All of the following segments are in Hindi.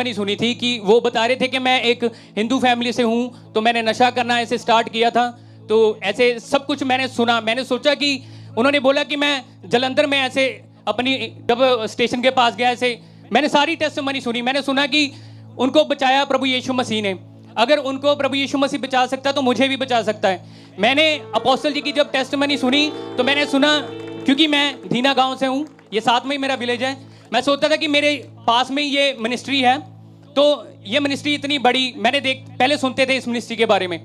नहीं सुनी थी कि वो बता रहे थे कि मैं एक हिंदू फैमिली से हूँ, तो मैंने नशा करना ऐसे स्टार्ट किया था। तो ऐसे सब कुछ मैंने सुना। मैंने सोचा कि उन्होंने बोला कि मैं जलंधर में ऐसे अपनी जब स्टेशन के पास गया, ऐसे मैंने सारी टेस्टमनी सुनी। मैंने सुना कि उनको बचाया प्रभु यीशु मसीह ने। अगर उनको प्रभु यीशु मसीह बचा सकता है तो मुझे भी बचा सकता है। मैंने अपोस्टल जी की जब टेस्टमनी सुनी तो मैंने सुना, क्योंकि मैं धीना गांव से हूँ, ये साथ में ही मेरा विलेज है। मैं सोचता था कि मेरे पास में ये मिनिस्ट्री है, तो ये मिनिस्ट्री इतनी बड़ी, पहले सुनते थे इस मिनिस्ट्री के बारे में।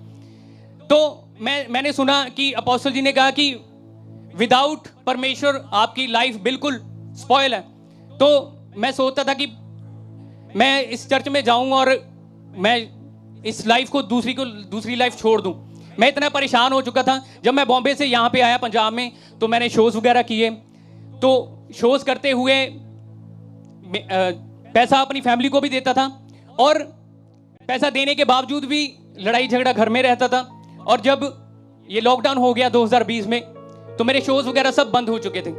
तो मैंने सुना कि अपोस्टल जी ने कहा कि विदाउट परमेश्वर आपकी लाइफ बिल्कुल स्पॉइल है। तो मैं सोचता था कि मैं इस चर्च में जाऊं और मैं इस लाइफ को दूसरी लाइफ छोड़ दूं। मैं इतना परेशान हो चुका था। जब मैं बॉम्बे से यहाँ पे आया पंजाब में, तो मैंने शोज़ वगैरह किए। तो शोज़ करते हुए पैसा अपनी फैमिली को भी देता था, और पैसा देने के बावजूद भी लड़ाई झगड़ा घर में रहता था। और जब ये लॉकडाउन हो गया 2020 में, तो मेरे शोज़ वगैरह सब बंद हो चुके थे।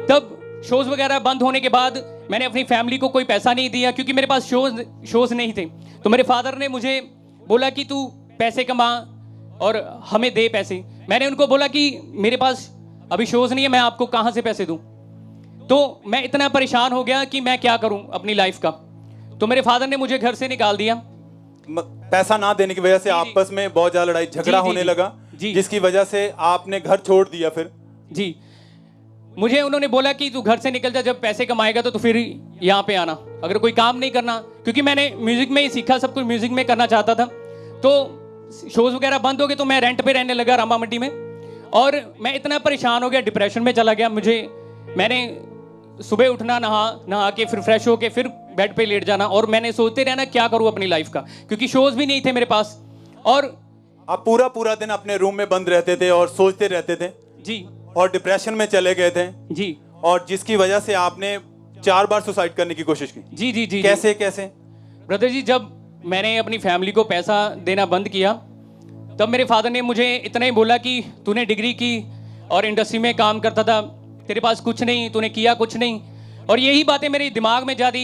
तब शोज़ वगैरह बंद होने के बाद मैंने अपनी फैमिली को कोई पैसा नहीं दिया, क्योंकि मेरे पास शोज़ नहीं थे। तो मेरे फादर ने मुझे बोला कि तू पैसे कमा और हमें दे पैसे। मैंने उनको बोला कि मेरे पास अभी शोज़ नहीं है, मैं आपको कहाँ से पैसे दूँ। तो मैं इतना परेशान हो गया कि मैं क्या करूँ अपनी लाइफ का। तो मेरे फादर ने मुझे घर से निकाल दिया। पैसा ना देने की वजह से आपस में बहुत ज्यादा लड़ाई झगड़ा होने लगा, जिसकी वजह से आपने घर छोड़ दिया। फिर जी, मुझे उन्होंने बोला कि तू घर से निकल जा, जब पैसे कमाएगा तो फिर यहाँ पे आना, अगर कोई काम नहीं करना। क्योंकि मैंने म्यूजिक में ही सीखा, सब कुछ म्यूजिक में करना चाहता था। तो शोज़ वगैरह बंद हो गए, तो मैं रेंट पे रहने लगा रामा मंडी में। और मैं इतना परेशान हो गया, डिप्रेशन में चला गया। मैंने सुबह उठना, नहा के फिर फ्रेश होके फिर बेड पे लेट जाना, और मैंने सोचते रहना क्या करूं अपनी लाइफ का, क्योंकि शोज़ भी नहीं थे मेरे पास। और आप पूरा दिन अपने रूम में बंद रहते थे और सोचते रहते थे जी, और डिप्रेशन में चले गए थे जी, और जिसकी वजह से आपने 4 बार सुसाइड करने की कोशिश की। जी जी जी। कैसे ब्रदर जी, जब मैंने अपनी फैमिली को पैसा देना बंद किया, तब मेरे फादर ने मुझे इतना ही बोला कि तूने डिग्री की और इंडस्ट्री में काम करता था, तेरे पास कुछ नहीं, तूने किया कुछ नहीं। और यही बातें मेरे दिमाग में ज़्यादा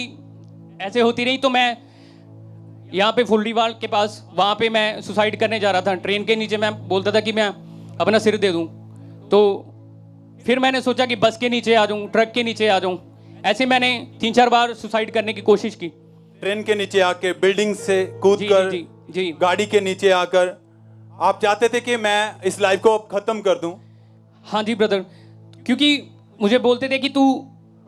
ऐसे होती रही। तो मैं यहाँ पे फुलरीवाल के पास, वहाँ पे मैं सुसाइड करने जा रहा था। ट्रेन के नीचे मैं बोलता था कि मैं अपना सिर दे दूँ। तो फिर मैंने सोचा कि बस के नीचे आ जाऊँ, ट्रक के नीचे आ जाऊँ। ऐसे मैंने 3-4 बार सुसाइड करने की कोशिश की। ट्रेन के नीचे आके, बिल्डिंग से कूद कर, जी, गाड़ी के नीचे आकर आप चाहते थे कि मैं इस लाइफ को खत्म कर दूं। हाँ जी ब्रदर, क्योंकि मुझे बोलते थे कि तू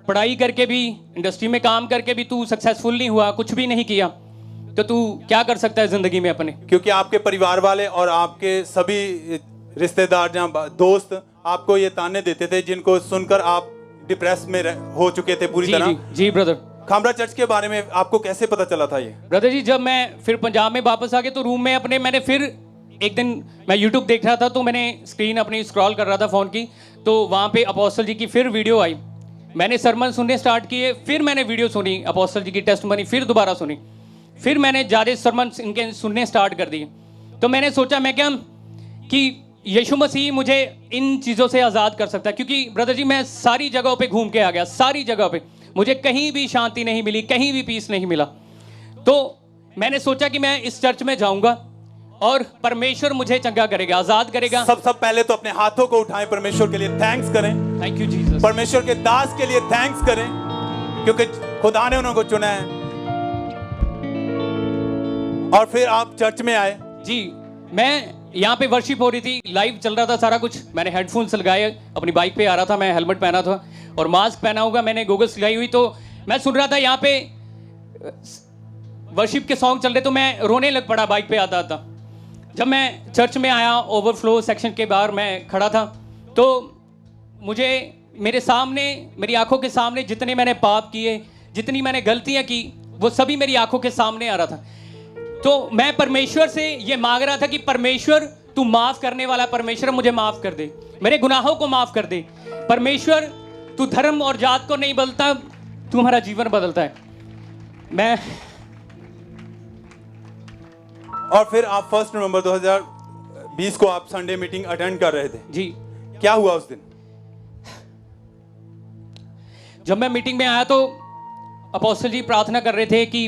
पढ़ाई करके भी, इंडस्ट्री में काम करके भी तू सक्सेसफुल नहीं हुआ, कुछ भी नहीं किया, तो तू क्या कर सकता है जिंदगी में अपने। क्योंकि आपके परिवार वाले और आपके सभी रिश्तेदार, जहाँ दोस्त आपको ये ताने देते थे, जिनको सुनकर आप डिप्रेस में हो चुके थे पूरी तरह। जी ब्रदर। खामरा चर्च के बारे में आपको कैसे पता चला था ये? ब्रदर जी, जब मैं फिर पंजाब में वापस आ गया, तो रूम में अपने मैंने फिर एक दिन मैं यूट्यूब देख रहा था, तो मैंने स्क्रीन अपनी स्क्रॉल कर रहा था फ़ोन की, तो वहाँ पे अपोस्टल जी की फिर वीडियो आई। मैंने सरमन सुनने स्टार्ट किए, फिर मैंने वीडियो सुनी अपोस्टल जी की टेस्टमनी, फिर दोबारा सुनी, फिर मैंने ज़्यादा सरमन इनके सुनने स्टार्ट कर दिए। तो मैंने सोचा मैं क्या कि यीशु मसीह मुझे इन चीज़ों से आज़ाद कर सकता है। क्योंकि ब्रदर जी, मैं सारी जगहों पे घूम के आ गया, सारी जगह पे मुझे कहीं भी शांति नहीं मिली, कहीं भी पीस नहीं मिला। तो मैंने सोचा कि मैं इस चर्च में जाऊंगा और परमेश्वर मुझे चंगा करेगा, आज़ाद करेगा। सब पहले तो अपने हाथों को उठाएं, परमेश्वर के लिए थैंक्स करें। Thank you Jesus. परमेश्वर के दास के लिए थैंक्स करें, क्योंकि खुदा ने उनको चुना है। और फिर आप चर्च में आए। जी, मैं यहाँ पे वर्शिप हो रही थी, लाइव चल रहा था सारा कुछ। मैंने हेडफोन्स लगाए, अपनी बाइक पे आ रहा था, मैं हेलमेट पहना था और मास्क पहना होगा, मैंने गोगल्स लगाई हुई। तो मैं सुन रहा था यहाँ पे वर्शिप के सॉन्ग चल रहे, तो मैं रोने लग पड़ा बाइक पे आता था। जब मैं चर्च में आया, ओवरफ्लो सेक्शन के बाहर मैं खड़ा था, तो मुझे मेरे सामने, मेरी आंखों के सामने जितने मैंने पाप किए, जितनी मैंने गलतियां की, वो सभी मेरी आंखों के सामने आ रहा था। तो मैं परमेश्वर से ये मांग रहा था कि परमेश्वर, तू माफ़ करने वाला परमेश्वर, मुझे माफ़ कर दे, मेरे गुनाहों को माफ़ कर दे। परमेश्वर, तू धर्म और जात को नहीं बदलता, तू हमारा जीवन बदलता है। मैं और फिर आप 1 नवंबर 2020 को आप संडे मीटिंग अटेंड कर रहे थे। जी, क्या हुआ उस दिन? जब मैं मीटिंग में आया तो अपोस्टल जी प्रार्थना कर रहे थे कि